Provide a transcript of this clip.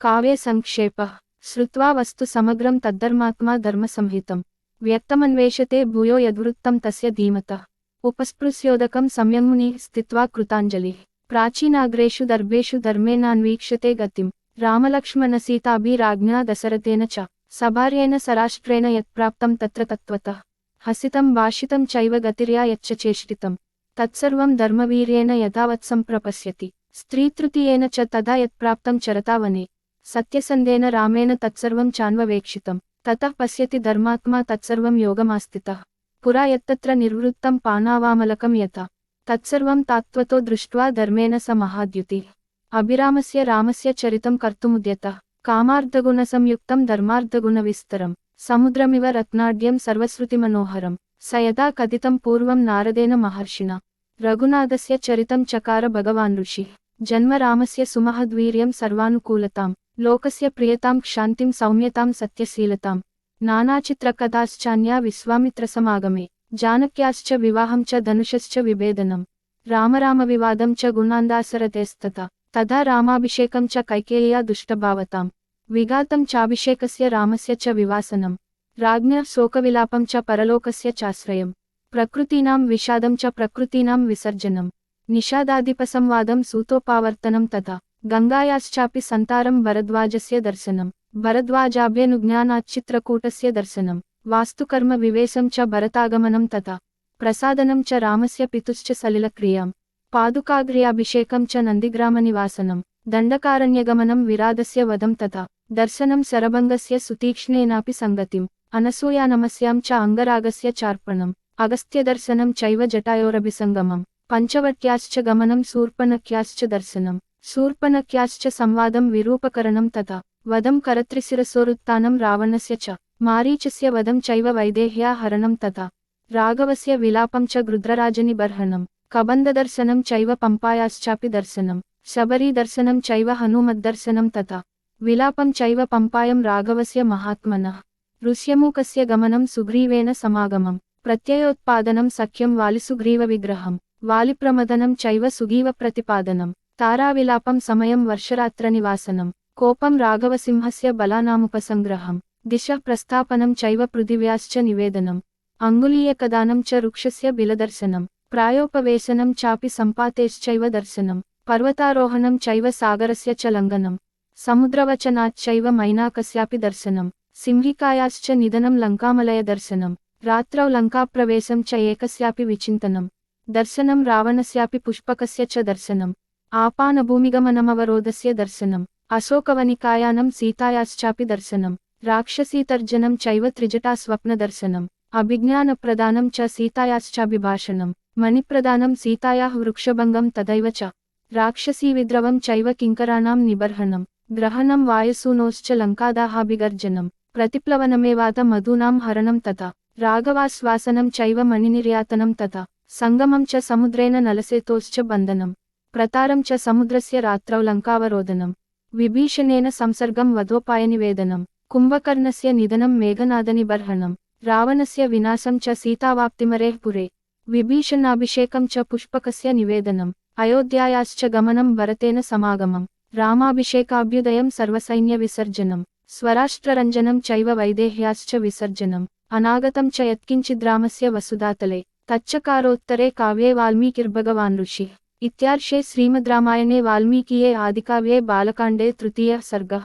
काव्ये संक्षेपः श्रुत्वा वस्तु समग्रं तद्धर्मात्मा धर्मसंहितं व्यक्तमन्वेषते भूयो यद्वृत्तं तस्य धीमतः उपस्पृश्योदकं सम्यग्मुनिः स्थित्वा कृताञ्जलिः प्राचीनाग्रेषु दर्भेषु धर्मेणान्वीक्ष्यते गतिं रामलक्ष्मणसीताभिराज्ञा दशरथेन च सभार्येण सराष्ट्रेण यत्प्राप्तं तत्र तत्त्वतः हसितं भाषितं चैव गतिर्या यच्च चेष्टितं तत्सर्वं धर्मवीर्येण यथावत्सम्प्रपश्यति स्त्रीतृतीयेन च तदा यत्प्राप्तं चरतावने सत्यसन्धेन रामेण तत्सर्वं चान्ववेक्षितं ततः पश्यति धर्मात्मा तत्सर्वं योगमास्थितः पुरा यत्तत्र निर्वृत्तं पानावामलकं यथा तत्सर्वं तात्त्वतो दृष्ट्वा धर्मेण स महाद्युतिः अभिरामस्य रामस्य चरितं कर्तुमुद्यतः कामार्धगुणसंयुक्तं धर्मार्धगुणविस्तरं समुद्रमिव रत्नाढ्यं सर्वश्रुतिमनोहरं स यदा कथितं पूर्वं नारदेन महर्षिणा रघुनाथस्य चरितं चकार भगवान् ऋषिः जन्म रामस्य सुमहद्वीर्यं सर्वानुकूलतां लोकस्य प्रियतां क्षान्तिं सौम्यतां सत्यशीलतां नानाचित्रकथाश्चान्या विश्वामित्रसमागमे जानक्याश्च विवाहं च धनुषश्च विभेदनं रामरामविवादं च गुणान्दासरतेस्तथा तदा रामाभिषेकं च कैकेय्या दुष्टभावतां विघातं चाभिषेकस्य रामस्य च विवासनं राज्ञः शोकविलापं च परलोकस्य चाश्रयं प्रकृतीनां विषादं च प्रकृतीनां विसर्जनं निषादादिपसंवादं सूतोपावर्तनं तथा गङ्गायाश्चापि सन्तारं भरद्वाजस्य दर्शनं भरद्वाजाभ्यनुज्ञानाच्चित्रकूटस्य दर्शनं वास्तुकर्म विवेशं च भरतागमनं तथा प्रसादनं च रामस्य पितुश्च सलिलक्रियां पादुकाग्र्याभिषेकं च नन्दिग्रामनिवासनं दण्डकारण्यगमनं विराधस्य वधं तथा दर्शनं शरभङ्गस्य सुतीक्ष्णेनापि सङ्गतिम् अनसूयानमस्यां च अङ्गरागस्य चार्पणम् अगस्त्यदर्शनं चैव जटायोरभिसङ्गमम् पञ्चवट्याश्च गमनं शूर्पणख्याश्च दर्शनं शूर्पणख्याश्च संवादं विरूपकरणं तथा वधं करत्रिशिरसोरुत्थानं रावणस्य च मारीचस्य वधं चैव वैदेह्या हरणं तथा राघवस्य विलापं च गृध्रराजनिबर्हणं कबन्धदर्शनं चैव पम्पायाश्चापि दर्शनं शबरीदर्शनं चैव हनुमद्दर्शनं तथा विलापं चैव पम्पायं राघवस्य महात्मनः ऋष्यमूकस्य गमनं सुग्रीवेण समागमं प्रत्ययोत्पादनं सख्यं वालिसुग्रीवविग्रहं वालिप्रमदनं चैव सुग्रीवप्रतिपादनं ताराविलापं समयं वर्षरात्रनिवासनं कोपं राघवसिंहस्य बलानामुपसंग्रहं दिशः प्रस्थापनं चैव पृथिव्याश्च निवेदनम् अङ्गुलीयकदानं च वृक्षस्य बिलदर्शनं प्रायोपवेशनं चापि सम्पातेश्चैव दर्शनं पर्वतारोहणं चैव सागरस्य च लङ्घनं समुद्रवचनाच्चैव मैनाकस्यापि दर्शनं सिंहिकायाश्च निधनं लङ्कामलयदर्शनं रात्रौ लङ्काप्रवेशं च एकस्यापि विचिन्तनं दर्शनं रावणस्यापि पुष्पकस्य च दर्शनम् आपानभूमिगमनमवरोधस्य दर्शनम् अशोकवनिकायानं सीतायाश्चापि दर्शनं राक्षसीतर्जनं चैव त्रिजटास्वप्नदर्शनम् अभिज्ञानप्रदानं च सीतायाश्चाभिभाषणं मणिप्रदानं सीतायाः वृक्षभङ्गं तथैव च राक्षसीविद्रवं चैव किङ्कराणां निबर्हणं ग्रहणं वायुसूनोश्च लङ्कादाहाभिगर्जनं प्रतिप्लवनमेवात मधूनां हरणं तथा राघवाश्वासनं चैव मणिनिर्यातनं तथा सङ्गमं च समुद्रेण नलसेतोश्च बन्धनं प्रतारं च समुद्रस्य रात्रौ लङ्कावरोधनं विभीषणेन संसर्गं वधोपायनिवेदनं कुम्भकर्णस्य निधनं मेघनादनिबर्हणं रावणस्य विनाशं च सीतावाप्तिमरेः पुरे विभीषणाभिषेकं च पुष्पकस्य निवेदनम् अयोध्यायाश्च गमनं भरतेन समागमं रामाभिषेकाभ्युदयं सर्वसैन्यविसर्जनं स्वराष्ट्ररञ्जनं चैव वैदेह्याश्च विसर्जनम् अनागतं च यत्किञ्चिद्रामस्य वसुधातले तच्चकारोत्तरे काव्ये वाल्मीकिर्भगवान् ऋषिः इत्यार्षे श्रीमद्रामायणे वाल्मीकिये आदिकाव्ये बालकाण्डे तृतीयः सर्गः।